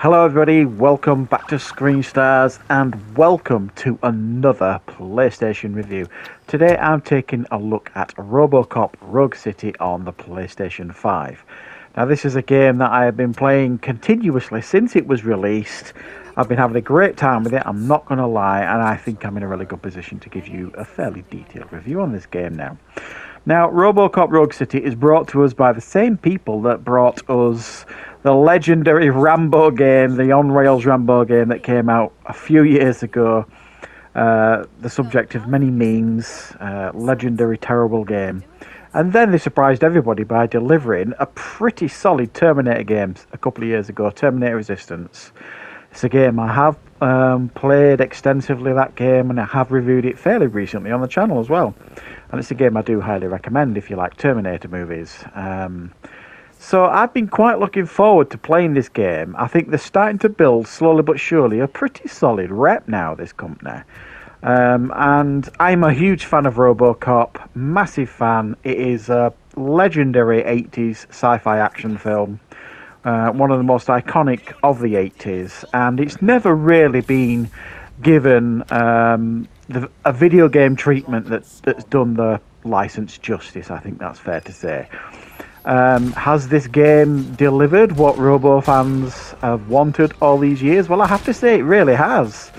Hello everybody, welcome back to Screenstars and welcome to another PlayStation review. Today I'm taking a look at Robocop Rogue City on the PlayStation 5. Now this is a game that I have been playing continuously since it was released. I've been having a great time with it, I'm not going to lie, and I think I'm in a really good position to give you a fairly detailed review on this game now. Now, Robocop Rogue City is brought to us by the same people that brought us the legendary Rambo game, the on-rails Rambo game that came out a few years ago. The subject of many memes, legendary terrible game. And then they surprised everybody by delivering a pretty solid Terminator game a couple of years ago, Terminator Resistance. It's a game I have played extensively, that game, and I have reviewed it fairly recently on the channel as well. And it's a game I do highly recommend if you like Terminator movies. So I've been quite looking forward to playing this game. I think they're starting to build, slowly but surely, a pretty solid rep now, this company. And I'm a huge fan of Robocop, massive fan. It is a legendary 80s sci-fi action film. One of the most iconic of the 80s. And it's never really been given a video game treatment that's done the license justice, I think that's fair to say. Has this game delivered what Robo fans have wanted all these years? Well, I have to say it really has.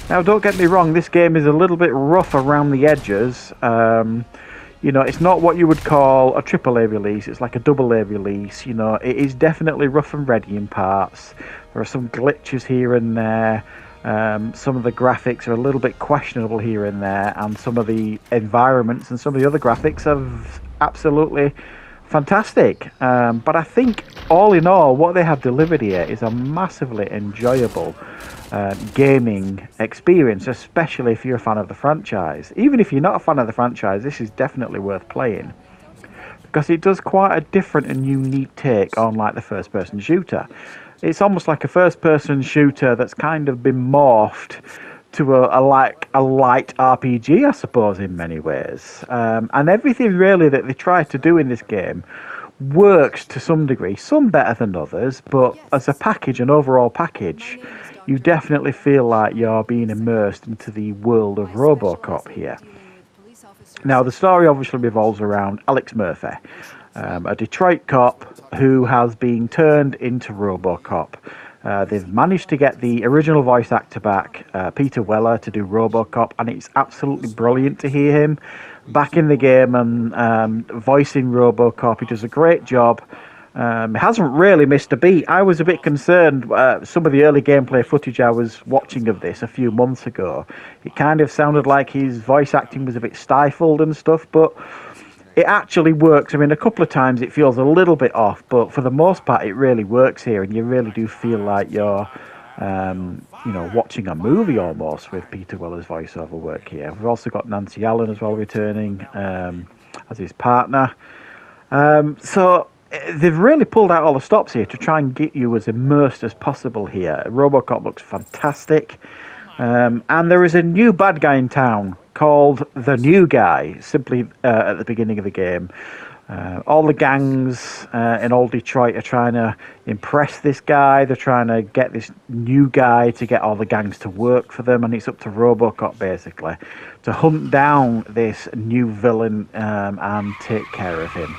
Now, don't get me wrong, this game is a little bit rough around the edges. You know, it's not what you would call a AAA release, it's like a AA release. You know, it is definitely rough and ready in parts. There are some glitches here and there. Some of the graphics are a little bit questionable here and there, and some of the environments and some of the other graphics are absolutely fantastic. But I think, all in all, what they have delivered here is a massively enjoyable gaming experience, especially if you're a fan of the franchise. Even if you're not a fan of the franchise, this is definitely worth playing, because it does quite a different and unique take on like the first-person shooter. It's almost like a first-person shooter that's kind of been morphed to a light RPG, I suppose, in many ways. And everything really that they try to do in this game works to some degree, some better than others, but as a package, an overall package, you definitely feel like you're being immersed into the world of Robocop here. Now, the story obviously revolves around Alex Murphy, a Detroit cop who has been turned into Robocop. They've managed to get the original voice actor back, Peter Weller, to do Robocop, and it's absolutely brilliant to hear him back in the game and voicing Robocop. He does a great job. He hasn't really missed a beat. I was a bit concerned, some of the early gameplay footage I was watching of this a few months ago, it kind of sounded like his voice acting was a bit stifled and stuff, but it actually works. I mean, a couple of times it feels a little bit off, but for the most part it really works here, and you really do feel like you're you know, watching a movie almost with Peter Weller's voiceover work here. We've also got Nancy Allen as well returning as his partner. So they've really pulled out all the stops here to try and get you as immersed as possible here. Robocop looks fantastic. And there is a new bad guy in town called the New Guy, simply at the beginning of the game. All the gangs in old Detroit are trying to impress this guy. They're trying to get this new guy to get all the gangs to work for them, and it's up to Robocop, basically, to hunt down this new villain and take care of him.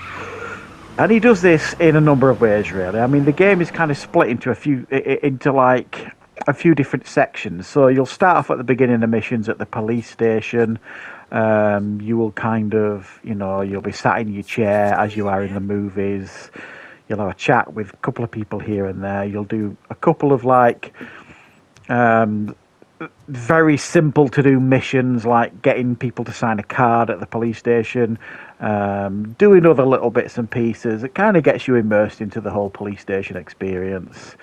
And he does this in a number of ways, really. I mean, the game is kind of split into a few different sections. So you'll start off at the beginning of the missions at the police station. You will kind of, you know, you'll be sat in your chair as you are in the movies. You'll have a chat with a couple of people here and there. You'll do a couple of like very simple to do missions, like getting people to sign a card at the police station, doing other little bits and pieces. It kind of gets you immersed into the whole police station experience.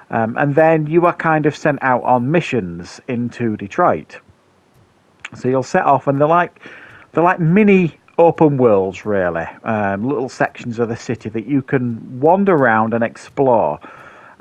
And then you are kind of sent out on missions into Detroit. So you'll set off, and they're like mini open worlds, really. Little sections of the city that you can wander around and explore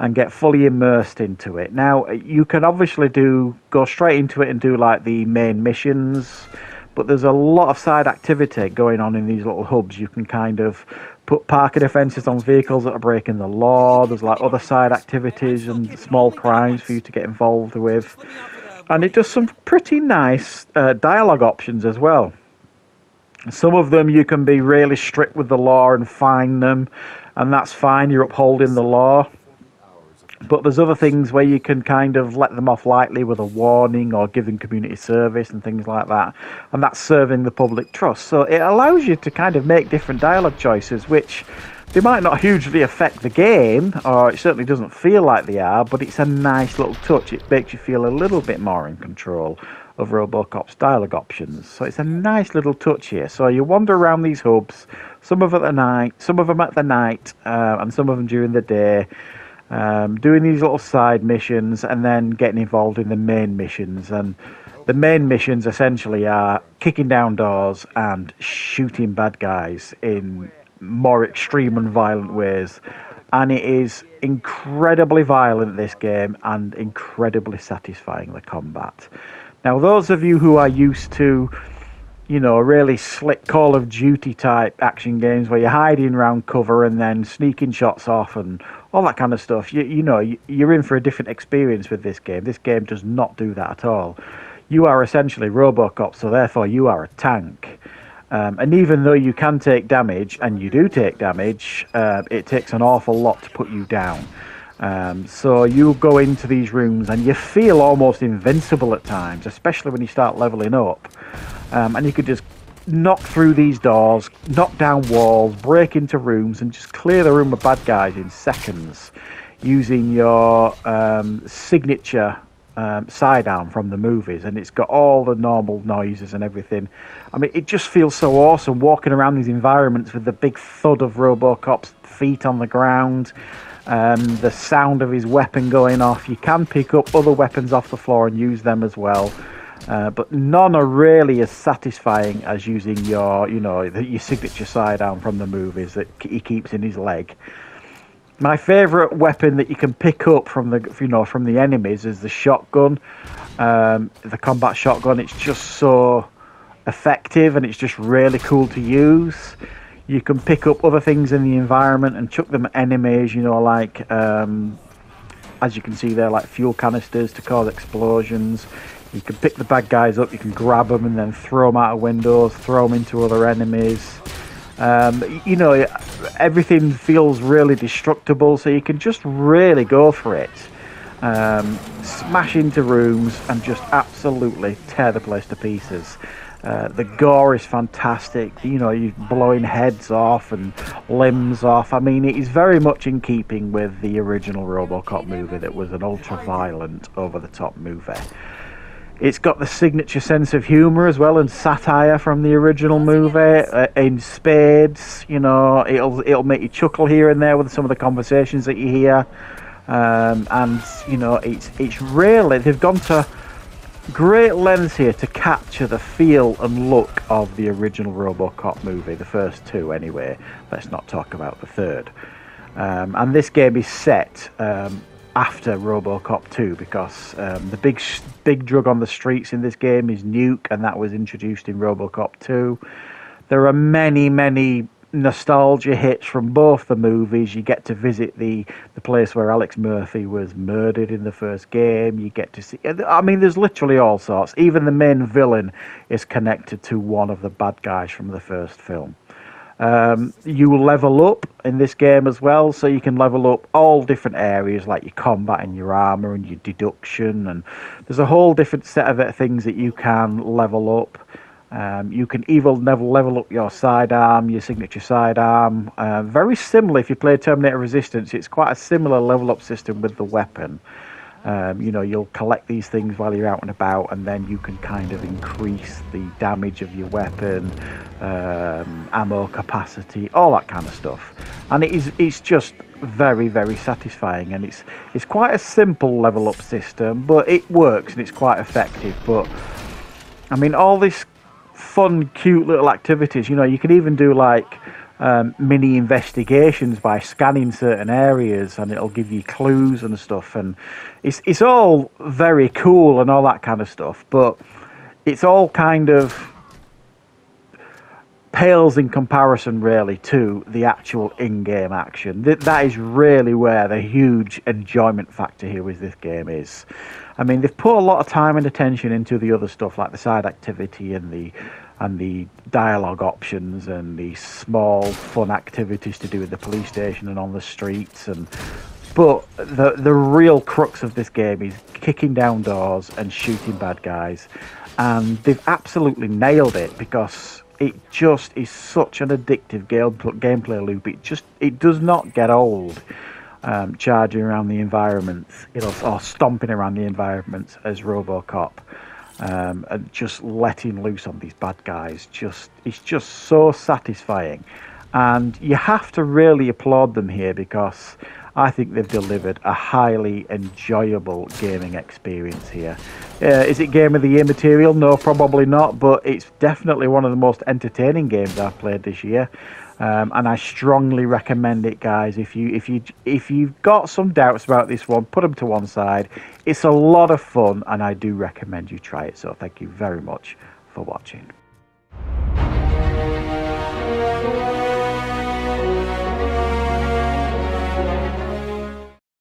and get fully immersed into it. Now, you can obviously go straight into it and do like the main missions, but there's a lot of side activity going on in these little hubs. You can kind of put parking offences on vehicles that are breaking the law. There's like other side activities and small crimes for you to get involved with. And it does some pretty nice dialogue options as well. Some of them you can be really strict with the law and fine them, and that's fine, you're upholding the law. But there's other things where you can kind of let them off lightly with a warning or giving community service and things like that. And that's serving the public trust. So it allows you to kind of make different dialogue choices, which they might not hugely affect the game, or it certainly doesn't feel like they are, but it's a nice little touch. It makes you feel a little bit more in control of Robocop's dialogue options. So it's a nice little touch here. So you wander around these hubs, some of them at the night, and some of them during the day. Doing these little side missions and then getting involved in the main missions. And the main missions essentially are kicking down doors and shooting bad guys in more extreme and violent ways. And it is incredibly violent, this game, and incredibly satisfying, the combat. Now, those of you who are used to, you know, really slick Call of Duty type action games where you're hiding around cover and then sneaking shots off and all that kind of stuff, you know, you're in for a different experience with this game. This game does not do that at all. You are essentially Robocop, so therefore you are a tank. And even though you can take damage, and you do take damage, it takes an awful lot to put you down. So you go into these rooms and you feel almost invincible at times, especially when you start leveling up. And you could just knock through these doors, knock down walls, break into rooms, and just clear the room of bad guys in seconds using your signature sidearm from the movies. And it's got all the normal noises and everything. I mean, it just feels so awesome walking around these environments with the big thud of Robocop's feet on the ground. The sound of his weapon going off. You can pick up other weapons off the floor and use them as well. But none are really as satisfying as using your, you know, your signature sidearm from the movies that he keeps in his leg. My favourite weapon that you can pick up from the, you know, from the enemies is the shotgun, the combat shotgun. It's just so effective and it's just really cool to use. You can pick up other things in the environment and chuck them at enemies, you know, like, as you can see there, like fuel canisters to cause explosions. You can pick the bad guys up, you can grab them and then throw them out of windows, throw them into other enemies. You know, everything feels really destructible, so you can just really go for it. Smash into rooms and just absolutely tear the place to pieces. The gore is fantastic. You know, you're blowing heads off and limbs off. I mean, it is very much in keeping with the original Robocop movie that was an ultra-violent, over-the-top movie. It's got the signature sense of humour as well and satire from the original movie in spades. You know, it'll make you chuckle here and there with some of the conversations that you hear. And, you know, it's really, they've gone to great lengths here to capture the feel and look of the original Robocop movie, the first two anyway. Let's not talk about the third. And this game is set after Robocop 2 because the big drug on the streets in this game is Nuke, and that was introduced in Robocop 2. There are many nostalgia hits from both the movies. You get to visit the place where Alex Murphy was murdered in the first game. You get to see, I mean, there's literally all sorts. Even the main villain is connected to one of the bad guys from the first film. You level up in this game as well, so you can level up all different areas like your combat and your armor and your deduction, and there's a whole different set of things that you can level up. You can even level up your sidearm, your signature sidearm. Very similar if you play Terminator Resistance. It's quite a similar level up system with the weapon. You know, you'll collect these things while you're out and about, and then you can kind of increase the damage of your weapon, ammo capacity, all that kind of stuff. And it's just very satisfying, and it's quite a simple level up system, but it works and it's quite effective. But I mean, all this fun, cute little activities, you know, you can even do like mini investigations by scanning certain areas, and it'll give you clues and stuff, and it's all very cool and all that kind of stuff, but it's all kind of pales in comparison really to the actual in-game action. That is really where the huge enjoyment factor here with this game is. I mean, they've put a lot of time and attention into the other stuff like the side activity and the dialogue options and the small fun activities to do with the police station and on the streets, but the real crux of this game is kicking down doors and shooting bad guys, and they've absolutely nailed it because it just is such an addictive gameplay loop. It does not get old. Charging around the environments, or stomping around the environments as Robocop, and just letting loose on these bad guys. It's just so satisfying, and you have to really applaud them here because I think they've delivered a highly enjoyable gaming experience here. Is it Game of the Year material? No, probably not, but it's definitely one of the most entertaining games I've played this year. And I strongly recommend it, guys. If you've got some doubts about this one, put them to one side. It's a lot of fun, and I do recommend you try it. So thank you very much for watching.